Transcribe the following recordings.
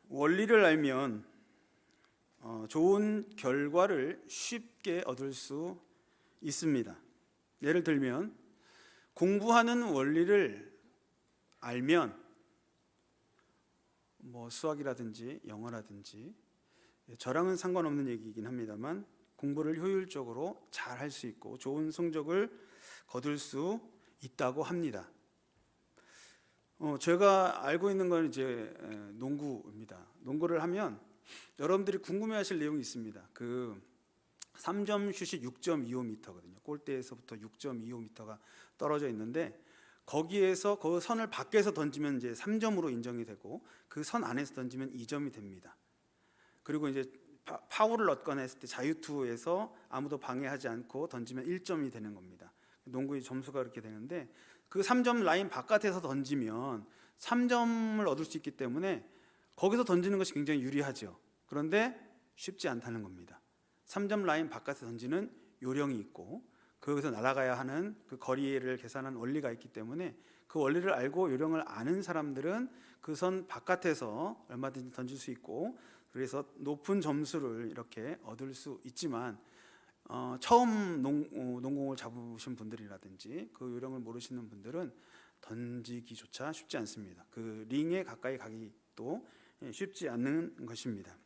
원리를 알면 좋은 결과를 쉽게 얻을 수 있습니다. 예를 들면 공부하는 원리를 알면 수학이라든지 영어라든지, 저랑은 상관없는 얘기이긴 합니다만 공부를 효율적으로 잘 할 수 있고 좋은 성적을 거둘 수 있다고 합니다. 제가 알고 있는 건 이제 농구입니다. 농구를 하면 여러분들이 궁금해하실 내용이 있습니다. 그 3점 슛이 6.25m거든요. 골대에서부터 6.25m가 떨어져 있는데 거기에서 그 선을 밖에서 던지면 이제 3점으로 인정이 되고 그 선 안에서 던지면 2점이 됩니다. 그리고 이제 파울을 얻거나 했을 때 자유투에서 아무도 방해하지 않고 던지면 1점이 되는 겁니다. 농구의 점수가 그렇게 되는데 그 3점 라인 바깥에서 던지면 3점을 얻을 수 있기 때문에 거기서 던지는 것이 굉장히 유리하죠. 그런데 쉽지 않다는 겁니다. 3점 라인 바깥에서 던지는 요령이 있고 거기서 날아가야 하는 그 거리를 계산한 원리가 있기 때문에 그 원리를 알고 요령을 아는 사람들은 그 선 바깥에서 얼마든지 던질 수 있고 그래서 높은 점수를 이렇게 얻을 수 있지만 처음 농공을 잡으신 분들이라든지 그 요령을 모르시는 분들은 던지기조차 쉽지 않습니다. 그 링에 가까이 가기도 쉽지 않는 것입니다.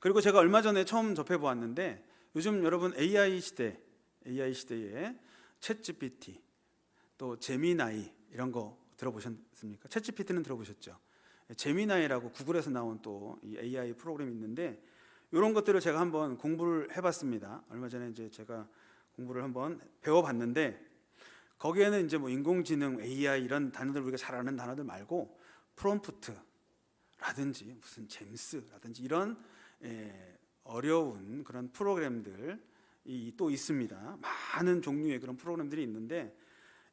그리고 제가 얼마 전에 처음 접해 보았는데 요즘 여러분 AI 시대에 챗GPT 또 제미나이 이런 거 들어보셨습니까? 챗GPT는 들어보셨죠? 제미나이라고 구글에서 나온 또 이 AI 프로그램이 있는데 이런 것들을 제가 한번 공부를 해봤습니다. 얼마 전에 이제 제가 공부를 한번 배워봤는데 거기에는 이제 인공지능, AI 이런 단어들 우리가 잘 아는 단어들 말고 프롬프트라든지 무슨 잼스라든지 이런 어려운 그런 프로그램들이 또 있습니다. 많은 종류의 그런 프로그램들이 있는데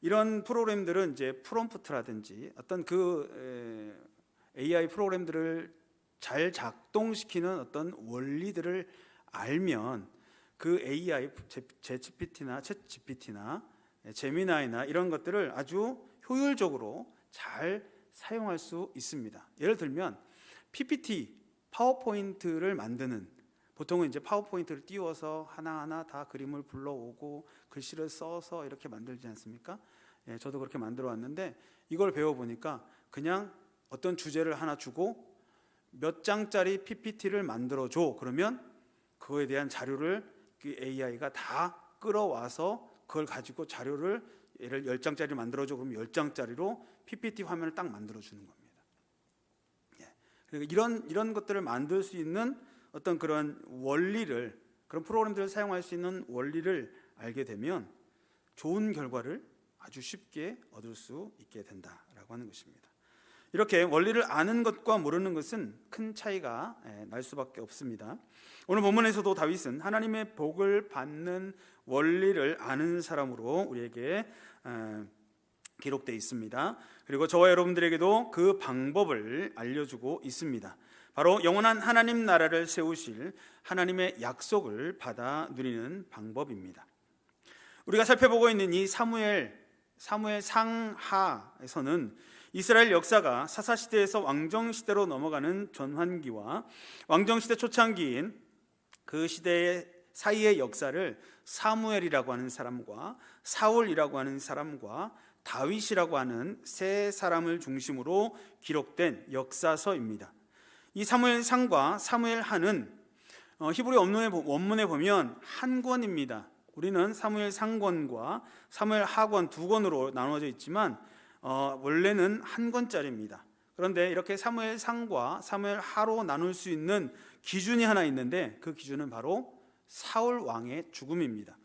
이런 프로그램들은 이제 프롬프트라든지 어떤 그 AI 프로그램들을 잘 작동시키는 어떤 원리들을 알면 그 AI, 챗GPT나 제미나이나 이런 것들을 아주 효율적으로 잘 사용할 수 있습니다. 예를 들면 PPT, 파워포인트를 만드는, 보통은 이제 파워포인트를 띄워서 하나하나 다 그림을 불러오고 글씨를 써서 이렇게 만들지 않습니까? 저도 그렇게 만들어 왔는데 이걸 배워보니까 그냥 어떤 주제를 하나 주고 몇 장짜리 PPT를 만들어줘. 그러면 그거에 대한 자료를 그 AI가 다 끌어와서 그걸 가지고 자료를 예를 10장짜리 만들어줘. 그러면 10장짜리로 PPT 화면을 딱 만들어주는 겁니다. 그리고 이런 것들을 만들 수 있는 어떤 그런 원리를, 그런 프로그램들을 사용할 수 있는 원리를 알게 되면 좋은 결과를 아주 쉽게 얻을 수 있게 된다라고 하는 것입니다. 이렇게 원리를 아는 것과 모르는 것은 큰 차이가 날 수밖에 없습니다. 오늘 본문에서도 다윗은 하나님의 복을 받는 원리를 아는 사람으로 우리에게 기록되어 있습니다. 그리고 저와 여러분들에게도 그 방법을 알려주고 있습니다. 바로 영원한 하나님 나라를 세우실 하나님의 약속을 받아 누리는 방법입니다. 우리가 살펴보고 있는 이 사무엘 상하에서는 이스라엘 역사가 사사시대에서 왕정시대로 넘어가는 전환기와 왕정시대 초창기인 그 시대 사이의 역사를 사무엘이라고 하는 사람과 사울이라고 하는 사람과 다윗이라고 하는 세 사람을 중심으로 기록된 역사서입니다. 이 사무엘상과 사무엘하는 히브리 원문에 보면 한 권입니다. 우리는 사무엘상권과 사무엘하권 두 권으로 나눠져 있지만 원래는 한 권짜리입니다. 그런데 이렇게 사무엘상과 사무엘하로 나눌 수 있는 기준이 하나 있는데 그 기준은 바로 사울 왕의 죽음입니다.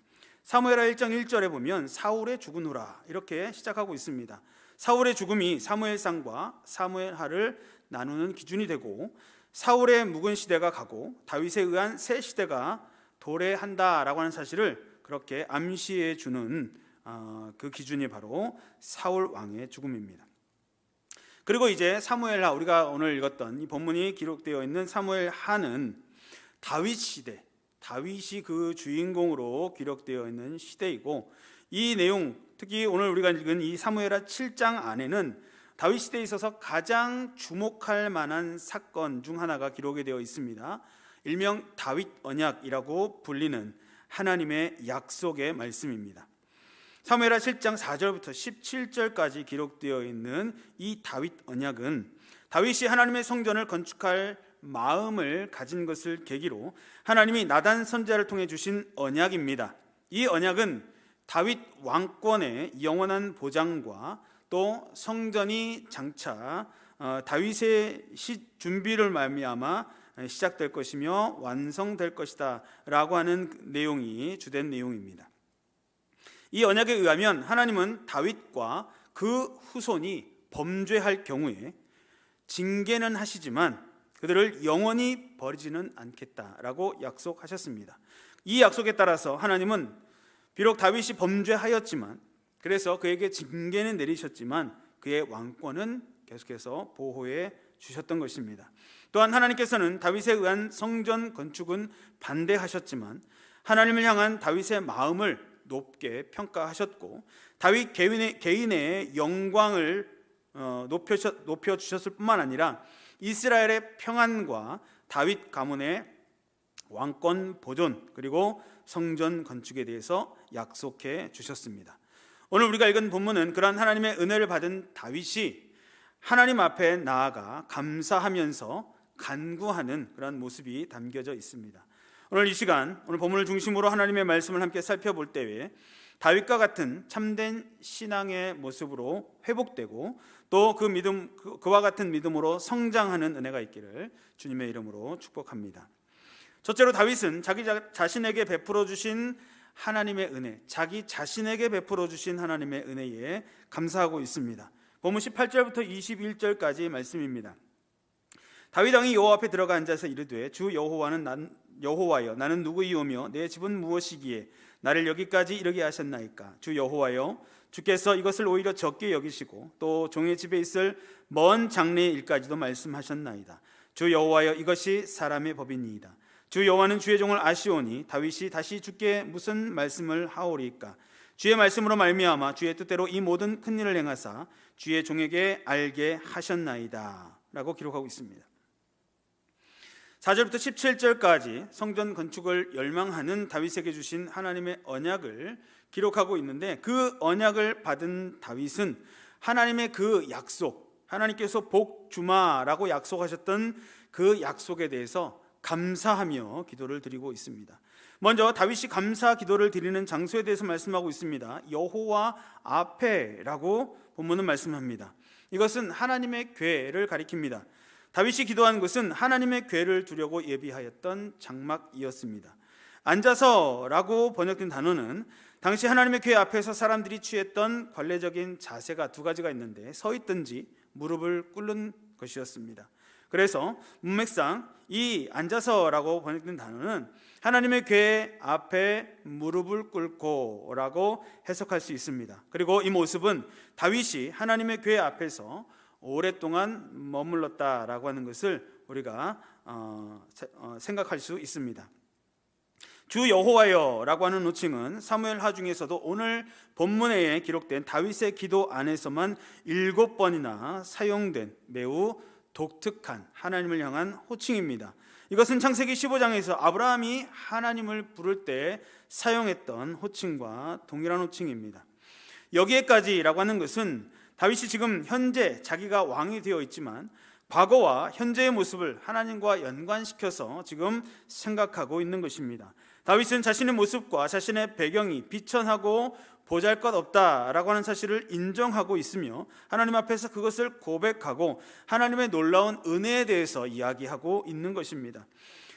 사무엘하 1장 1절에 보면 사울의 죽은 후라 이렇게 시작하고 있습니다. 사울의 죽음이 사무엘상과 사무엘하를 나누는 기준이 되고 사울의 묵은 시대가 가고 다윗에 의한 새 시대가 도래한다라고 하는 사실을 그렇게 암시해 주는 그 기준이 바로 사울 왕의 죽음입니다. 그리고 이제 사무엘하, 우리가 오늘 읽었던 이 본문이 기록되어 있는 사무엘하는 다윗 시대, 다윗이 그 주인공으로 기록되어 있는 시대이고 이 내용, 특히 오늘 우리가 읽은 이 사무엘하 7장 안에는 다윗 시대에 있어서 가장 주목할 만한 사건 중 하나가 기록이 되어 있습니다. 일명 다윗 언약이라고 불리는 하나님의 약속의 말씀입니다. 사무엘하 7장 4절부터 17절까지 기록되어 있는 이 다윗 언약은 다윗이 하나님의 성전을 건축할 마음을 가진 것을 계기로 하나님이 나단 선지자를 통해 주신 언약입니다. 이 언약은 다윗 왕권의 영원한 보장과 또 성전이 장차 다윗의 준비를 말미암아 시작될 것이며 완성될 것이다 라고 하는 내용이 주된 내용입니다. 이 언약에 의하면 하나님은 다윗과 그 후손이 범죄할 경우에 징계는 하시지만 그들을 영원히 버리지는 않겠다라고 약속하셨습니다. 이 약속에 따라서 하나님은 비록 다윗이 범죄하였지만, 그래서 그에게 징계는 내리셨지만 그의 왕권은 계속해서 보호해 주셨던 것입니다. 또한 하나님께서는 다윗에 의한 성전 건축은 반대하셨지만 하나님을 향한 다윗의 마음을 높게 평가하셨고 다윗 개인의 영광을 높여주셨을 뿐만 아니라 이스라엘의 평안과 다윗 가문의 왕권 보존 그리고 성전 건축에 대해서 약속해 주셨습니다. 오늘 우리가 읽은 본문은 그러한 하나님의 은혜를 받은 다윗이 하나님 앞에 나아가 감사하면서 간구하는 그런 모습이 담겨져 있습니다. 오늘 이 시간 오늘 본문을 중심으로 하나님의 말씀을 함께 살펴볼 때에 다윗과 같은 참된 신앙의 모습으로 회복되고 또 그와 같은 믿음으로 성장하는 은혜가 있기를 주님의 이름으로 축복합니다. 첫째로 다윗은 자기 자신에게 베풀어 주신 하나님의 은혜, 자기 자신에게 베풀어 주신 하나님의 은혜에 감사하고 있습니다. 본문 18절부터 21절까지 말씀입니다. 다윗 왕이 여호와 앞에 들어가 앉아서 이르되 주 여호와여 나는 누구이오며 내 집은 무엇이기에 나를 여기까지 이르게 하셨나이까. 주 여호와여 주께서 이것을 오히려 적게 여기시고 또 종의 집에 있을 먼 장래의 일까지도 말씀하셨나이다. 주 여호와여 이것이 사람의 법이니이다. 주 여호와는 주의 종을 아시오니 다윗이 다시 주께 무슨 말씀을 하오리까. 주의 말씀으로 말미암아 주의 뜻대로 이 모든 큰 일을 행하사 주의 종에게 알게 하셨나이다 라고 기록하고 있습니다. 4절부터 17절까지 성전 건축을 열망하는 다윗에게 주신 하나님의 언약을 기록하고 있는데, 그 언약을 받은 다윗은 하나님의 그 약속, 하나님께서 복 주마라고 약속하셨던 그 약속에 대해서 감사하며 기도를 드리고 있습니다. 먼저 다윗이 감사 기도를 드리는 장소에 대해서 말씀하고 있습니다. 여호와 앞에라고 본문은 말씀합니다. 이것은 하나님의 궤를 가리킵니다. 다윗이 기도한 것은 하나님의 궤를 두려고 예비하였던 장막이었습니다. 앉아서라고 번역된 단어는 당시 하나님의 궤 앞에서 사람들이 취했던 관례적인 자세가 두 가지가 있는데 서 있든지 무릎을 꿇는 것이었습니다. 그래서 문맥상 이 앉아서라고 번역된 단어는 하나님의 궤 앞에 무릎을 꿇고라고 해석할 수 있습니다. 그리고 이 모습은 다윗이 하나님의 궤 앞에서 오랫동안 머물렀다라고 하는 것을 우리가 생각할 수 있습니다. 주 여호와여라고 하는 호칭은 사무엘하 중에서도 오늘 본문에 기록된 다윗의 기도 안에서만 7번이나 사용된 매우 독특한 하나님을 향한 호칭입니다. 이것은 창세기 15장에서 아브라함이 하나님을 부를 때 사용했던 호칭과 동일한 호칭입니다. 여기에까지라고 하는 것은 다윗이 지금 현재 자기가 왕이 되어 있지만 과거와 현재의 모습을 하나님과 연관시켜서 지금 생각하고 있는 것입니다. 다윗은 자신의 모습과 자신의 배경이 비천하고 보잘것없다라고 하는 사실을 인정하고 있으며 하나님 앞에서 그것을 고백하고 하나님의 놀라운 은혜에 대해서 이야기하고 있는 것입니다.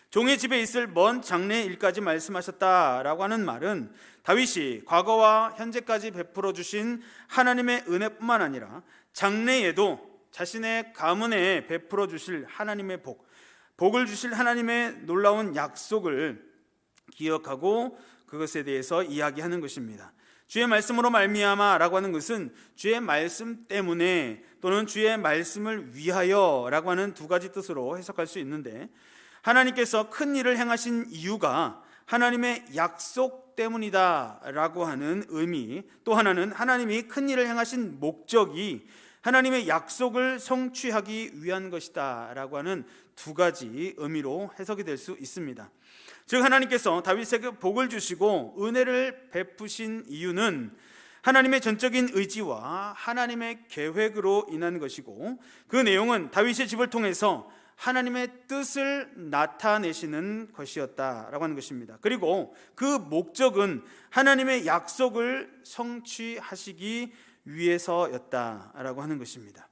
종의 집에 있을 먼 장래의 일까지 말씀하셨다라고 하는 말은 다윗이 과거와 현재까지 베풀어 주신 하나님의 은혜뿐만 아니라 장래에도 자신의 가문에 베풀어 주실 하나님의 복을 주실 하나님의 놀라운 약속을 기억하고 그것에 대해서 이야기하는 것입니다. 주의 말씀으로 말미암아라고 하는 것은 주의 말씀 때문에 또는 주의 말씀을 위하여라고 하는 두 가지 뜻으로 해석할 수 있는데, 하나님께서 큰 일을 행하신 이유가 하나님의 약속 때문이다라고 하는 의미, 또 하나는 하나님이 큰 일을 행하신 목적이 하나님의 약속을 성취하기 위한 것이다 라고 하는 두 가지 의미로 해석이 될 수 있습니다. 즉 하나님께서 다윗에게 복을 주시고 은혜를 베푸신 이유는 하나님의 전적인 의지와 하나님의 계획으로 인한 것이고, 그 내용은 다윗의 집을 통해서 하나님의 뜻을 나타내시는 것이었다라고 하는 것입니다. 그리고 그 목적은 하나님의 약속을 성취하시기 위해서였다라고 하는 것입니다.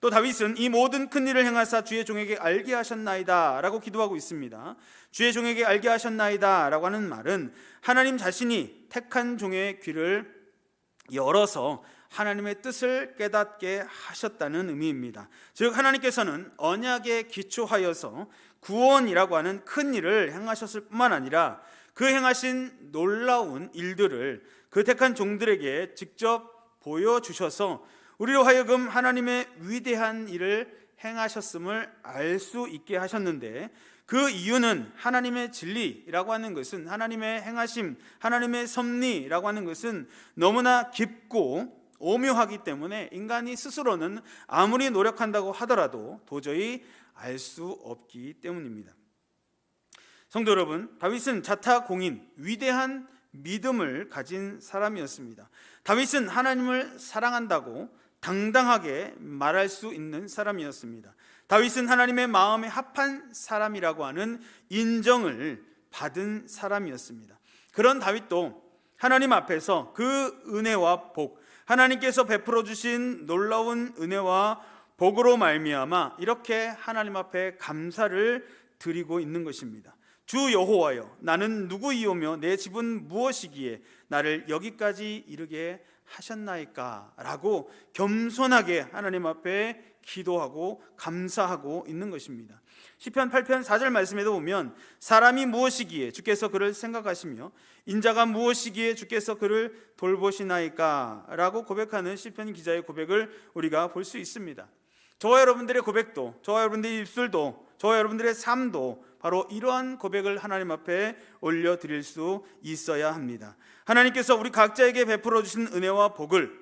또 다윗은 이 모든 큰 일을 행하사 주의 종에게 알게 하셨나이다 라고 기도하고 있습니다. 주의 종에게 알게 하셨나이다 라고 하는 말은 하나님 자신이 택한 종의 귀를 열어서 하나님의 뜻을 깨닫게 하셨다는 의미입니다. 즉 하나님께서는 언약에 기초하여서 구원이라고 하는 큰 일을 행하셨을 뿐만 아니라 그 행하신 놀라운 일들을 그 택한 종들에게 직접 보여주셔서 우리로 하여금 하나님의 위대한 일을 행하셨음을 알 수 있게 하셨는데, 그 이유는 하나님의 진리라고 하는 것은, 하나님의 행하심, 하나님의 섭리라고 하는 것은 너무나 깊고 오묘하기 때문에 인간이 스스로는 아무리 노력한다고 하더라도 도저히 알 수 없기 때문입니다. 성도 여러분, 다윗은 자타공인, 위대한 믿음을 가진 사람이었습니다. 다윗은 하나님을 사랑한다고 당당하게 말할 수 있는 사람이었습니다. 다윗은 하나님의 마음에 합한 사람이라고 하는 인정을 받은 사람이었습니다. 그런 다윗도 하나님 앞에서 그 은혜와 복, 하나님께서 베풀어 주신 놀라운 은혜와 복으로 말미암아 이렇게 하나님 앞에 감사를 드리고 있는 것입니다. 주 여호와여, 나는 누구이오며 내 집은 무엇이기에 나를 여기까지 이르게 하셨나이까 라고 겸손하게 하나님 앞에 기도하고 감사하고 있는 것입니다. 시편 8편 4절 말씀에도 보면 사람이 무엇이기에 주께서 그를 생각하시며 인자가 무엇이기에 주께서 그를 돌보시나이까 라고 고백하는 시편 기자의 고백을 우리가 볼 수 있습니다. 저와 여러분들의 고백도, 저와 여러분들의 입술도, 저와 여러분들의 삶도 바로 이러한 고백을 하나님 앞에 올려드릴 수 있어야 합니다. 하나님께서 우리 각자에게 베풀어 주신 은혜와 복을,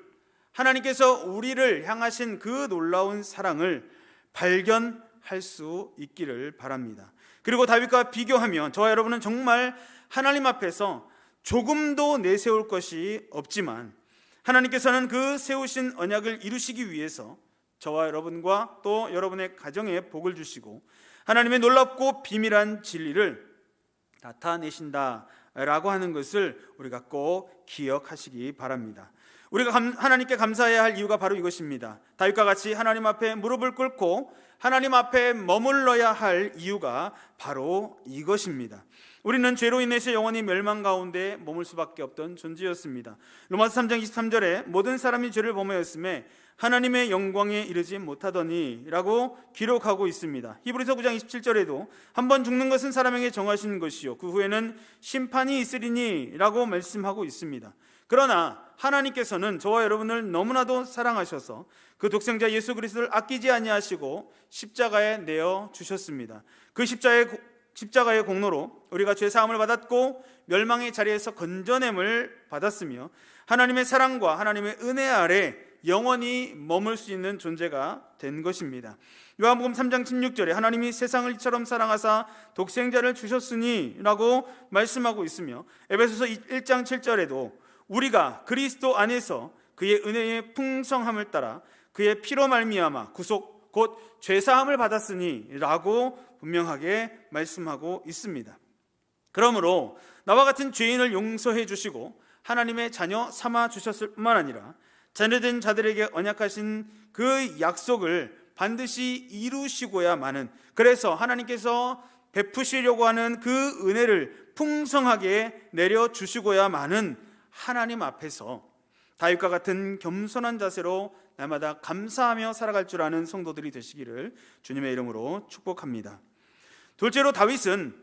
하나님께서 우리를 향하신 그 놀라운 사랑을 발견할 수 있기를 바랍니다. 그리고 다윗과 비교하면 저와 여러분은 정말 하나님 앞에서 조금도 내세울 것이 없지만 하나님께서는 그 세우신 언약을 이루시기 위해서 저와 여러분과 또 여러분의 가정에 복을 주시고 하나님의 놀랍고 비밀한 진리를 나타내신다라고 하는 것을 우리가 꼭 기억하시기 바랍니다. 우리가 하나님께 감사해야 할 이유가 바로 이것입니다. 다윗과 같이 하나님 앞에 무릎을 꿇고 하나님 앞에 머물러야 할 이유가 바로 이것입니다. 우리는 죄로 인해서 영원히 멸망 가운데 머물 수밖에 없던 존재였습니다. 로마서 3장 23절에 모든 사람이 죄를 범하였음에 하나님의 영광에 이르지 못하더니 라고 기록하고 있습니다. 히브리서 9장 27절에도 한번 죽는 것은 사람에게 정하신 것이요 그 후에는 심판이 있으리니 라고 말씀하고 있습니다. 그러나 하나님께서는 저와 여러분을 너무나도 사랑하셔서 그 독생자 예수 그리스도를 아끼지 아니하시고 십자가에 내어 주셨습니다. 그 십자가의 공로로 우리가 죄 사함을 받았고 멸망의 자리에서 건져냄을 받았으며 하나님의 사랑과 하나님의 은혜 아래 영원히 머물 수 있는 존재가 된 것입니다. 요한복음 3장 16절에 하나님이 세상을 이처럼 사랑하사 독생자를 주셨으니 라고 말씀하고 있으며 에베소서 1장 7절에도 우리가 그리스도 안에서 그의 은혜의 풍성함을 따라 그의 피로 말미암아 구속 곧 죄사함을 받았으니 라고 분명하게 말씀하고 있습니다. 그러므로 나와 같은 죄인을 용서해 주시고 하나님의 자녀 삼아 주셨을 뿐만 아니라 자녀된 자들에게 언약하신 그 약속을 반드시 이루시고야마는, 그래서 하나님께서 베푸시려고 하는 그 은혜를 풍성하게 내려주시고야마는 하나님 앞에서 다윗과 같은 겸손한 자세로 날마다 감사하며 살아갈 줄 아는 성도들이 되시기를 주님의 이름으로 축복합니다. 둘째로 다윗은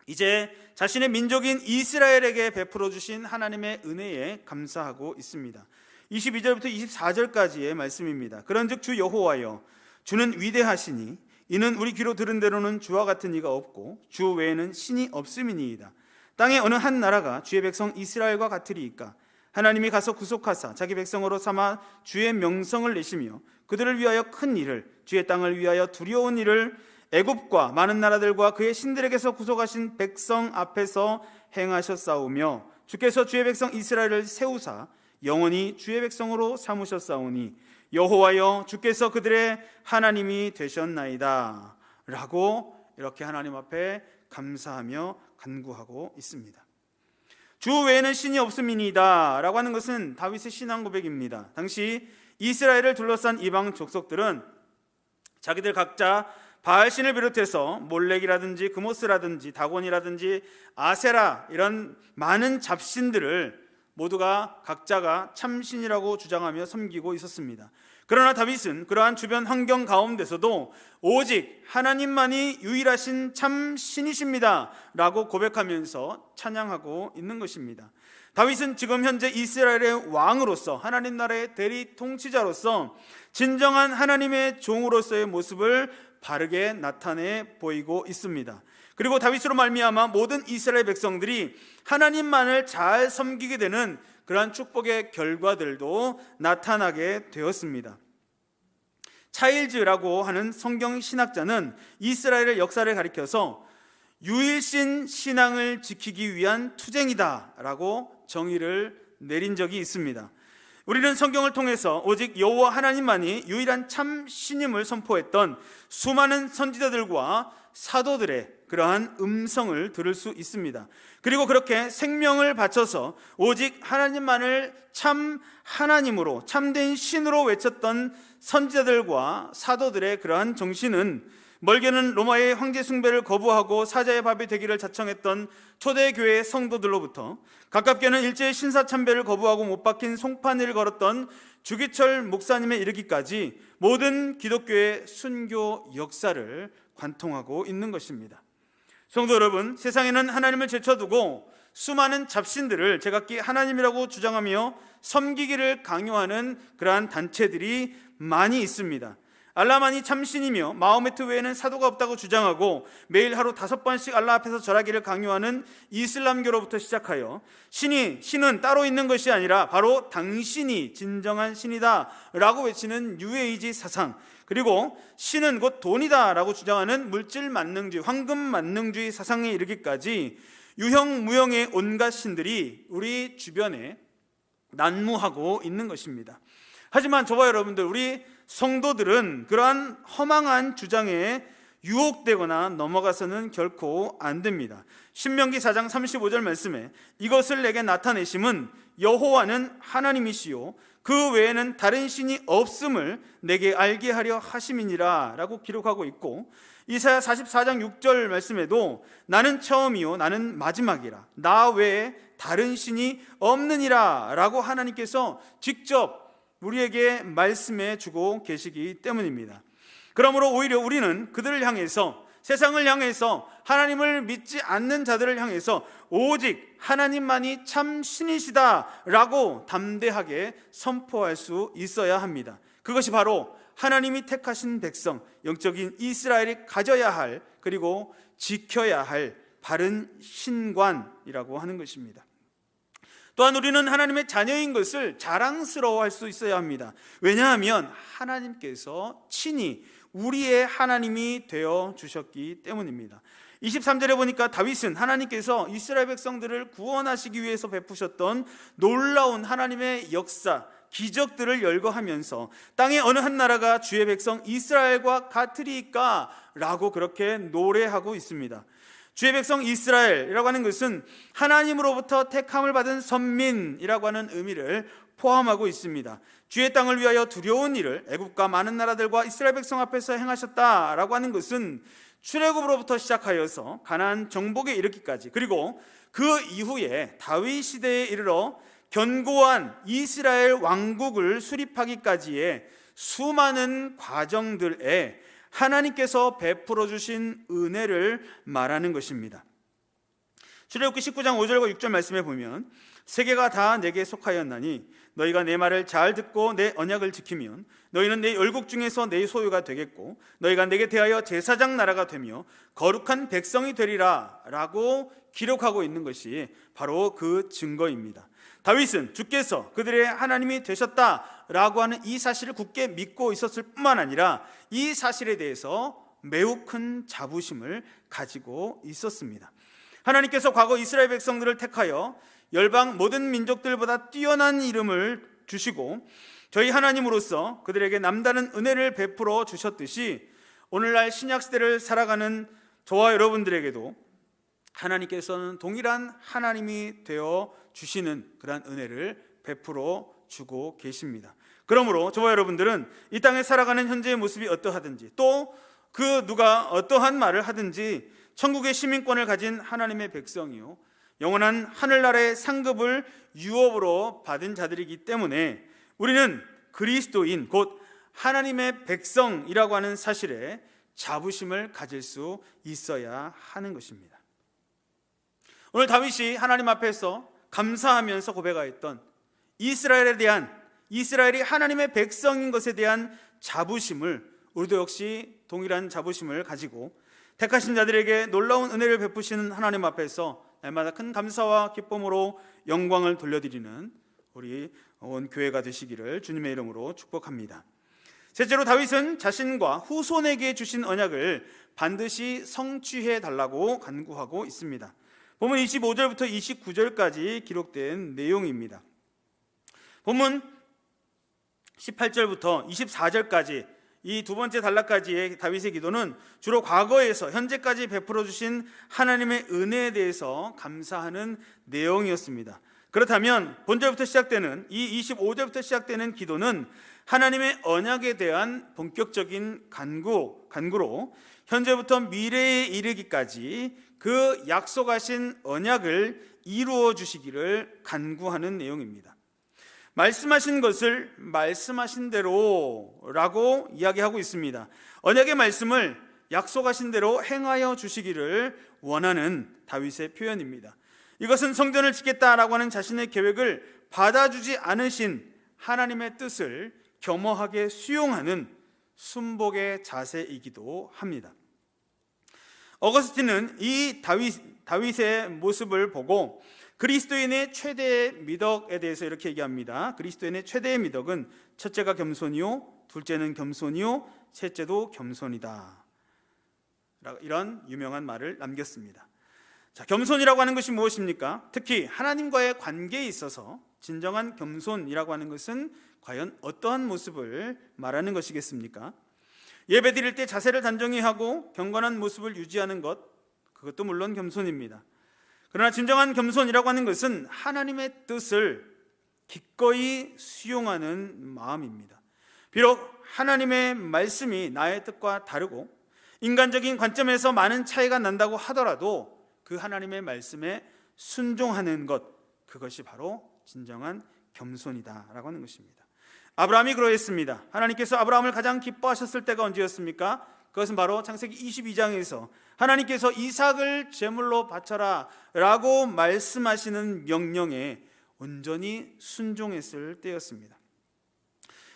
이제 자신의 민족인 이스라엘에게 베풀어 주신 하나님의 은혜에 감사하고 있습니다. 22절부터 24절까지의 말씀입니다. 그런즉 주 여호와여, 주는 위대하시니 이는 우리 귀로 들은 대로는 주와 같은 이가 없고 주 외에는 신이 없음이니이다. 땅의 어느 한 나라가 주의 백성 이스라엘과 같으리이까? 하나님이 가서 구속하사 자기 백성으로 삼아 주의 명성을 내시며 그들을 위하여 큰 일을, 주의 땅을 위하여 두려운 일을 애굽과 많은 나라들과 그의 신들에게서 구속하신 백성 앞에서 행하셨사오며 주께서 주의 백성 이스라엘을 세우사 영원히 주의 백성으로 삼으셨사오니 여호와여 주께서 그들의 하나님이 되셨나이다 라고 이렇게 하나님 앞에 감사하며 간구하고 있습니다. 주 외에는 신이 없음이니이다 라고 하는 것은 다윗의 신앙 고백입니다. 당시 이스라엘을 둘러싼 이방 족속들은 자기들 각자 바알신을 비롯해서 몰렉이라든지 그모스라든지 다곤이라든지 아세라 이런 많은 잡신들을 모두가 각자가 참신이라고 주장하며 섬기고 있었습니다. 그러나 다윗은 그러한 주변 환경 가운데서도 오직 하나님만이 유일하신 참 신이십니다 라고 고백하면서 찬양하고 있는 것입니다. 다윗은 지금 현재 이스라엘의 왕으로서 하나님 나라의 대리 통치자로서 진정한 하나님의 종으로서의 모습을 바르게 나타내 보이고 있습니다. 그리고 다윗으로 말미암아 모든 이스라엘 백성들이 하나님만을 잘 섬기게 되는 그러한 축복의 결과들도 나타나게 되었습니다. 차일즈라고 하는 성경 신학자는 이스라엘의 역사를 가리켜서 유일신 신앙을 지키기 위한 투쟁이다 라고 정의를 내린 적이 있습니다. 우리는 성경을 통해서 오직 여호와 하나님만이 유일한 참 신임을 선포했던 수많은 선지자들과 사도들의 그러한 음성을 들을 수 있습니다. 그리고 그렇게 생명을 바쳐서 오직 하나님만을 참 하나님으로 참된 신으로 외쳤던 선지자들과 사도들의 그러한 정신은 멀게는 로마의 황제 숭배를 거부하고 사자의 밥이 되기를 자청했던 초대교회 성도들로부터 가깝게는 일제의 신사참배를 거부하고 못 박힌 송판을 걸었던 주기철 목사님에 이르기까지 모든 기독교의 순교 역사를 관통하고 있는 것입니다. 성도 여러분, 세상에는 하나님을 제쳐두고 수많은 잡신들을 제각기 하나님이라고 주장하며 섬기기를 강요하는 그러한 단체들이 많이 있습니다. 알라만이 참신이며 마호메트 외에는 사도가 없다고 주장하고 매일 하루 5번씩 알라 앞에서 절하기를 강요하는 이슬람교로부터 시작하여 신은 따로 있는 것이 아니라 바로 당신이 진정한 신이다 라고 외치는 뉴에이지 사상, 그리고 신은 곧 돈이다 라고 주장하는 물질 만능주의, 황금 만능주의 사상에 이르기까지 유형무형의 온갖 신들이 우리 주변에 난무하고 있는 것입니다. 하지만 저와 여러분들, 우리 성도들은 그러한 허망한 주장에 유혹되거나 넘어가서는 결코 안 됩니다. 신명기 4장 35절 말씀에 이것을 내게 나타내심은 여호와는 하나님이시요 그 외에는 다른 신이 없음을 내게 알게 하려 하심이니라 라고 기록하고 있고, 이사야 44장 6절 말씀에도 나는 처음이요 나는 마지막이라 나 외에 다른 신이 없느니라 라고 하나님께서 직접 우리에게 말씀해 주고 계시기 때문입니다. 그러므로 오히려 우리는 그들을 향해서, 세상을 향해서, 하나님을 믿지 않는 자들을 향해서 오직 하나님만이 참 신이시다 라고 담대하게 선포할 수 있어야 합니다. 그것이 바로 하나님이 택하신 백성, 영적인 이스라엘이 가져야 할, 그리고 지켜야 할 바른 신관이라고 하는 것입니다. 또한 우리는 하나님의 자녀인 것을 자랑스러워할 수 있어야 합니다. 왜냐하면 하나님께서 친히 우리의 하나님이 되어 주셨기 때문입니다. 23절에 보니까 다윗은 하나님께서 이스라엘 백성들을 구원하시기 위해서 베푸셨던 놀라운 하나님의 역사, 기적들을 열거하면서 땅의 어느 한 나라가 주의 백성 이스라엘과 같으리까 라고 그렇게 노래하고 있습니다. 주의 백성 이스라엘이라고 하는 것은 하나님으로부터 택함을 받은 선민이라고 하는 의미를 포함하고 있습니다. 주의 땅을 위하여 두려운 일을 애굽과 많은 나라들과 이스라엘 백성 앞에서 행하셨다라고 하는 것은 출애굽으로부터 시작하여서 가나안 정복에 이르기까지, 그리고 그 이후에 다윗 시대에 이르러 견고한 이스라엘 왕국을 수립하기까지의 수많은 과정들에 하나님께서 베풀어 주신 은혜를 말하는 것입니다. 출애굽기 19장 5절과 6절 말씀에 보면 세계가 다 내게 속하였나니 너희가 내 말을 잘 듣고 내 언약을 지키면 너희는 내 열국 중에서 내 소유가 되겠고 너희가 내게 대하여 제사장 나라가 되며 거룩한 백성이 되리라 라고 기록하고 있는 것이 바로 그 증거입니다. 다윗은 주께서 그들의 하나님이 되셨다라고 하는 이 사실을 굳게 믿고 있었을 뿐만 아니라 이 사실에 대해서 매우 큰 자부심을 가지고 있었습니다. 하나님께서 과거 이스라엘 백성들을 택하여 열방 모든 민족들보다 뛰어난 이름을 주시고 저희 하나님으로서 그들에게 남다른 은혜를 베풀어 주셨듯이 오늘날 신약시대를 살아가는 저와 여러분들에게도 하나님께서는 동일한 하나님이 되어 주시는 그러한 은혜를 베풀어 주고 계십니다. 그러므로 저와 여러분들은 이 땅에 살아가는 현재의 모습이 어떠하든지 또 그 누가 어떠한 말을 하든지 천국의 시민권을 가진 하나님의 백성이요 영원한 하늘나라의 상급을 유업으로 받은 자들이기 때문에 우리는 그리스도인 곧 하나님의 백성이라고 하는 사실에 자부심을 가질 수 있어야 하는 것입니다. 오늘 다윗이 하나님 앞에서 감사하면서 고백하였던 이스라엘이 하나님의 백성인 것에 대한 자부심을 우리도 역시 동일한 자부심을 가지고 택하신 자들에게 놀라운 은혜를 베푸시는 하나님 앞에서 날마다 큰 감사와 기쁨으로 영광을 돌려드리는 우리 온 교회가 되시기를 주님의 이름으로 축복합니다. 셋째로 다윗은 자신과 후손에게 주신 언약을 반드시 성취해 달라고 간구하고 있습니다. 본문 25절부터 29절까지 기록된 내용입니다. 본문 18절부터 24절까지 이 두 번째 단락까지의 다윗의 기도는 주로 과거에서 현재까지 베풀어 주신 하나님의 은혜에 대해서 감사하는 내용이었습니다. 그렇다면 본절부터 시작되는 이 25절부터 시작되는 기도는 하나님의 언약에 대한 본격적인 간구로 현재부터 미래에 이르기까지 그 약속하신 언약을 이루어 주시기를 간구하는 내용입니다. 말씀하신 것을 말씀하신 대로라고 이야기하고 있습니다. 언약의 말씀을 약속하신 대로 행하여 주시기를 원하는 다윗의 표현입니다. 이것은 성전을 짓겠다라고 하는 자신의 계획을 받아주지 않으신 하나님의 뜻을 겸허하게 수용하는 순복의 자세이기도 합니다. 어거스틴은 이 다윗의 모습을 보고 그리스도인의 최대의 미덕에 대해서 이렇게 얘기합니다. 그리스도인의 최대의 미덕은 첫째가 겸손이요, 둘째는 겸손이요, 셋째도 겸손이다. 이런 유명한 말을 남겼습니다. 자, 겸손이라고 하는 것이 무엇입니까? 특히 하나님과의 관계에 있어서 진정한 겸손이라고 하는 것은 과연 어떠한 모습을 말하는 것이겠습니까? 예배 드릴 때 자세를 단정히 하고 경건한 모습을 유지하는 것, 그것도 물론 겸손입니다. 그러나 진정한 겸손이라고 하는 것은 하나님의 뜻을 기꺼이 수용하는 마음입니다. 비록 하나님의 말씀이 나의 뜻과 다르고 인간적인 관점에서 많은 차이가 난다고 하더라도 그 하나님의 말씀에 순종하는 것, 그것이 바로 진정한 겸손이다라고 하는 것입니다. 아브라함이 그러했습니다. 하나님께서 아브라함을 가장 기뻐하셨을 때가 언제였습니까? 그것은 바로 창세기 22장에서 하나님께서 이삭을 제물로 바쳐라 라고 말씀하시는 명령에 온전히 순종했을 때였습니다.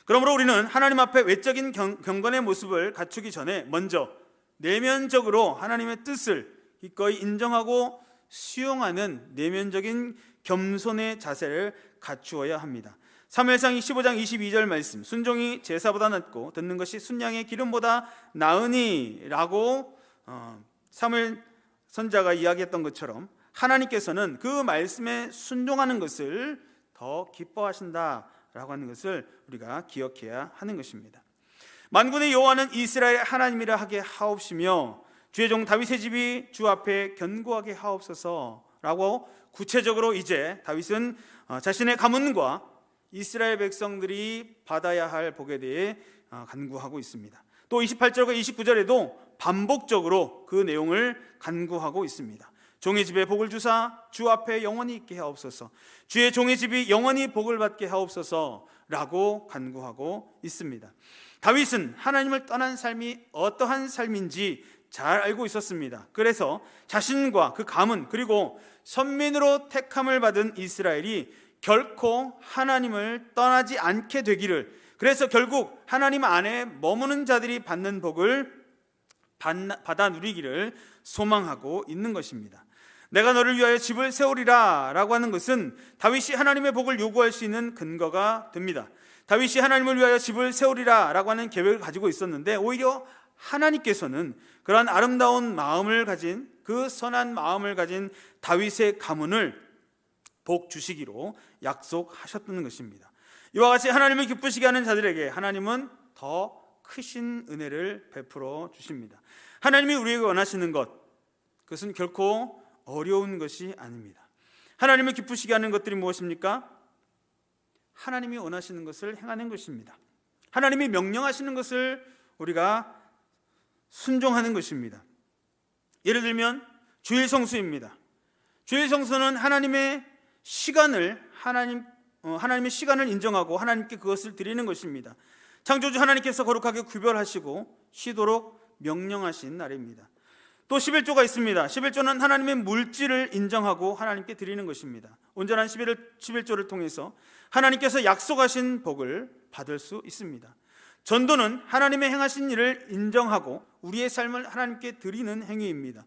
그러므로 우리는 하나님 앞에 외적인 경건의 모습을 갖추기 전에 먼저 내면적으로 하나님의 뜻을 기꺼이 인정하고 수용하는 내면적인 겸손의 자세를 갖추어야 합니다. 사무엘상 15장 22절 말씀, 순종이 제사보다 낫고 듣는 것이 순양의 기름보다 나으니 라고 사무엘 선자가 이야기했던 것처럼 하나님께서는 그 말씀에 순종하는 것을 더 기뻐하신다라고 하는 것을 우리가 기억해야 하는 것입니다. 만군의 여호와는 이스라엘 하나님이라 하게 하옵시며 주의 종 다윗의 집이 주 앞에 견고하게 하옵소서라고 구체적으로 이제 다윗은 자신의 가문과 이스라엘 백성들이 받아야 할 복에 대해 간구하고 있습니다. 또 28절과 29절에도 반복적으로 그 내용을 간구하고 있습니다. 종의 집에 복을 주사 주 앞에 영원히 있게 하옵소서, 주의 종의 집이 영원히 복을 받게 하옵소서라고 간구하고 있습니다. 다윗은 하나님을 떠난 삶이 어떠한 삶인지 잘 알고 있었습니다. 그래서 자신과 그 가문 그리고 선민으로 택함을 받은 이스라엘이 결코 하나님을 떠나지 않게 되기를, 그래서 결국 하나님 안에 머무는 자들이 받는 복을 받아 누리기를 소망하고 있는 것입니다. 내가 너를 위하여 집을 세우리라 라고 하는 것은 다윗이 하나님의 복을 요구할 수 있는 근거가 됩니다. 다윗이 하나님을 위하여 집을 세우리라 라고 하는 계획을 가지고 있었는데 오히려 하나님께서는 그러한 아름다운 마음을 가진, 그 선한 마음을 가진 다윗의 가문을 복 주시기로 약속하셨던 것입니다. 이와 같이 하나님을 기쁘시게 하는 자들에게 하나님은 더 크신 은혜를 베풀어 주십니다. 하나님이 우리에게 원하시는 것, 그것은 결코 어려운 것이 아닙니다. 하나님을 기쁘시게 하는 것들이 무엇입니까? 하나님이 원하시는 것을 행하는 것입니다. 하나님이 명령하시는 것을 우리가 순종하는 것입니다. 예를 들면 주일 성수입니다. 주일 성수는 하나님의 시간을 인정하고 하나님께 그것을 드리는 것입니다. 창조주 하나님께서 거룩하게 구별하시고 쉬도록 명령하신 날입니다. 또 11조가 있습니다. 11조는 하나님의 물질을 인정하고 하나님께 드리는 것입니다. 온전한 11조를 통해서 하나님께서 약속하신 복을 받을 수 있습니다. 전도는 하나님의 행하신 일을 인정하고 우리의 삶을 하나님께 드리는 행위입니다.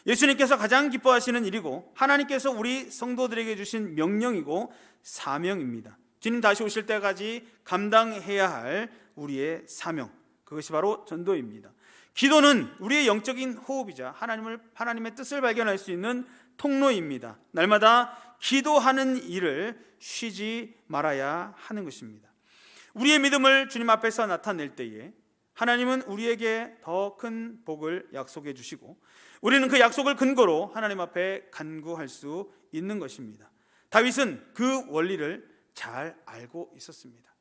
예수님께서 가장 기뻐하시는 일이고 하나님께서 우리 성도들에게 주신 명령이고 사명입니다. 주님 다시 오실 때까지 감당해야 할 우리의 사명, 그것이 바로 전도입니다. 기도는 우리의 영적인 호흡이자 하나님의 뜻을 발견할 수 있는 통로입니다. 날마다 기도하는 일을 쉬지 말아야 하는 것입니다. 우리의 믿음을 주님 앞에서 나타낼 때에 하나님은 우리에게 더 큰 복을 약속해 주시고 우리는 그 약속을 근거로 하나님 앞에 간구할 수 있는 것입니다. 다윗은 그 원리를 잘 알고 있었습니다.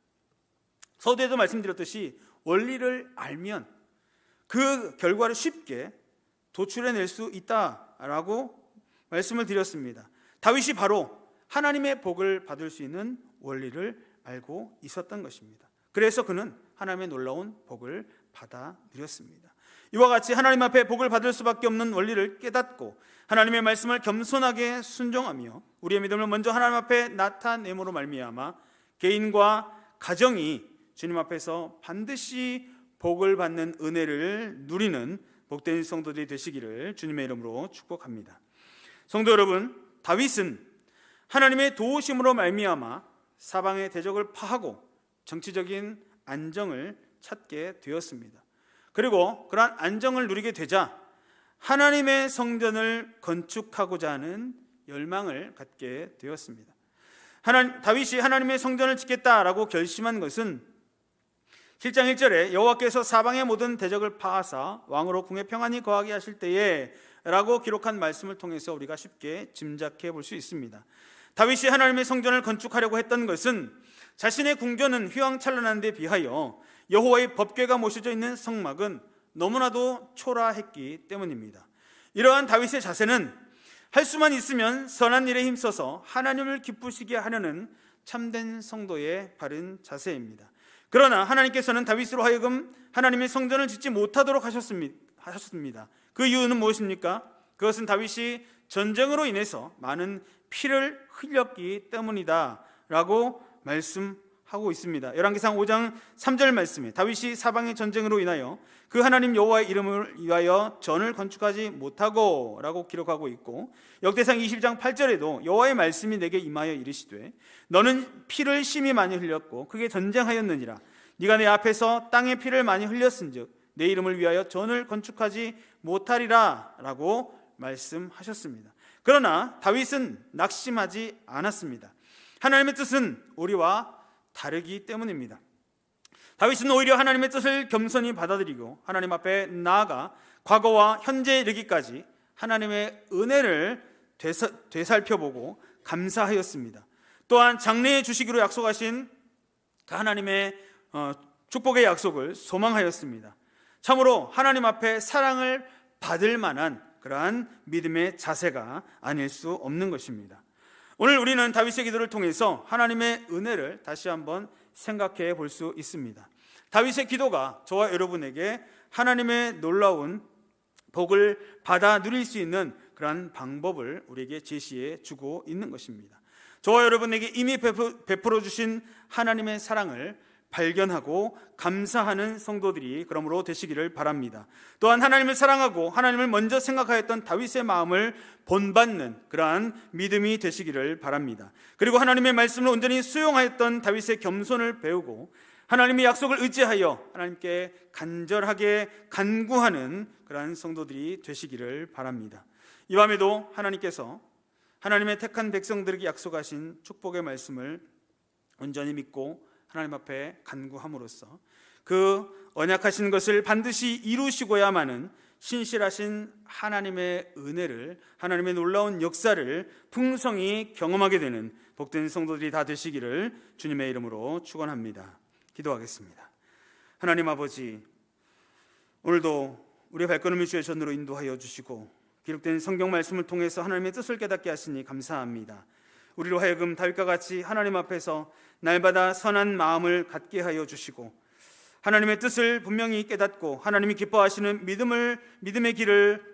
서두에도 말씀드렸듯이 원리를 알면 그 결과를 쉽게 도출해낼 수 있다라고 말씀을 드렸습니다. 다윗이 바로 하나님의 복을 받을 수 있는 원리를 알고 있었던 것입니다. 그래서 그는 하나님의 놀라운 복을 받아 누렸습니다. 이와 같이 하나님 앞에 복을 받을 수밖에 없는 원리를 깨닫고 하나님의 말씀을 겸손하게 순종하며 우리의 믿음을 먼저 하나님 앞에 나타내므로 말미암아 개인과 가정이 주님 앞에서 반드시 복을 받는 은혜를 누리는 복된 성도들이 되시기를 주님의 이름으로 축복합니다. 성도 여러분, 다윗은 하나님의 도우심으로 말미암아 사방의 대적을 파하고 정치적인 안정을 찾게 되었습니다. 그리고 그러한 안정을 누리게 되자 하나님의 성전을 건축하고자 하는 열망을 갖게 되었습니다. 다윗이 하나님의 성전을 짓겠다라고 결심한 것은 7장 1절에 여호와께서 사방의 모든 대적을 파하사 왕으로 궁에 평안히 거하게 하실 때에 라고 기록한 말씀을 통해서 우리가 쉽게 짐작해 볼 수 있습니다. 다윗이 하나님의 성전을 건축하려고 했던 것은 자신의 궁전은 휘황찬란한 데 비하여 여호와의 법궤가 모셔져 있는 성막은 너무나도 초라했기 때문입니다. 이러한 다윗의 자세는 할 수만 있으면 선한 일에 힘써서 하나님을 기쁘시게 하려는 참된 성도의 바른 자세입니다. 그러나 하나님께서는 다윗으로 하여금 하나님의 성전을 짓지 못하도록 하셨습니다. 그 이유는 무엇입니까? 그것은 다윗이 전쟁으로 인해서 많은 피를 흘렸기 때문이다 라고 말씀하고 있습니다. 열왕기상 5장 3절 말씀에 다윗이 사방의 전쟁으로 인하여 그 하나님 여호와의 이름을 위하여 전을 건축하지 못하고 라고 기록하고 있고, 역대상 20장 8절에도 여호와의 말씀이 내게 임하여 이르시되 너는 피를 심히 많이 흘렸고 크게 전쟁하였느니라. 네가 내 앞에서 땅에 피를 많이 흘렸은즉 내 이름을 위하여 전을 건축하지 못하리라 라고 말씀하셨습니다. 그러나 다윗은 낙심하지 않았습니다. 하나님의 뜻은 우리와 다르기 때문입니다. 다윗은 오히려 하나님의 뜻을 겸손히 받아들이고 하나님 앞에 나아가 과거와 현재에 이르기까지 하나님의 은혜를 되살펴보고 감사하였습니다. 또한 장래에 주시기로 약속하신 그 하나님의 축복의 약속을 소망하였습니다. 참으로 하나님 앞에 사랑을 받을 만한 그러한 믿음의 자세가 아닐 수 없는 것입니다. 오늘 우리는 다윗의 기도를 통해서 하나님의 은혜를 다시 한번 생각해 볼 수 있습니다. 다윗의 기도가 저와 여러분에게 하나님의 놀라운 복을 받아 누릴 수 있는 그러한 방법을 우리에게 제시해 주고 있는 것입니다. 저와 여러분에게 이미 베풀어 주신 하나님의 사랑을 발견하고 감사하는 성도들이 그러므로 되시기를 바랍니다. 또한 하나님을 사랑하고 하나님을 먼저 생각하였던 다윗의 마음을 본받는 그러한 믿음이 되시기를 바랍니다. 그리고 하나님의 말씀을 온전히 수용하였던 다윗의 겸손을 배우고 하나님의 약속을 의지하여 하나님께 간절하게 간구하는 그러한 성도들이 되시기를 바랍니다. 이 밤에도 하나님께서 하나님의 택한 백성들에게 약속하신 축복의 말씀을 온전히 믿고 하나님 앞에 간구함으로써 그 언약하신 것을 반드시 이루시고야만은 신실하신 하나님의 은혜를, 하나님의 놀라운 역사를 풍성히 경험하게 되는 복된 성도들이 다 되시기를 주님의 이름으로 축원합니다. 기도하겠습니다. 하나님 아버지, 오늘도 우리의 발걸음을 주의 전으로 인도하여 주시고 기록된 성경 말씀을 통해서 하나님의 뜻을 깨닫게 하시니 감사합니다. 우리로 하여금 다윗과 같이 하나님 앞에서 날마다 선한 마음을 갖게 하여 주시고 하나님의 뜻을 분명히 깨닫고 하나님이 기뻐하시는 믿음의 길을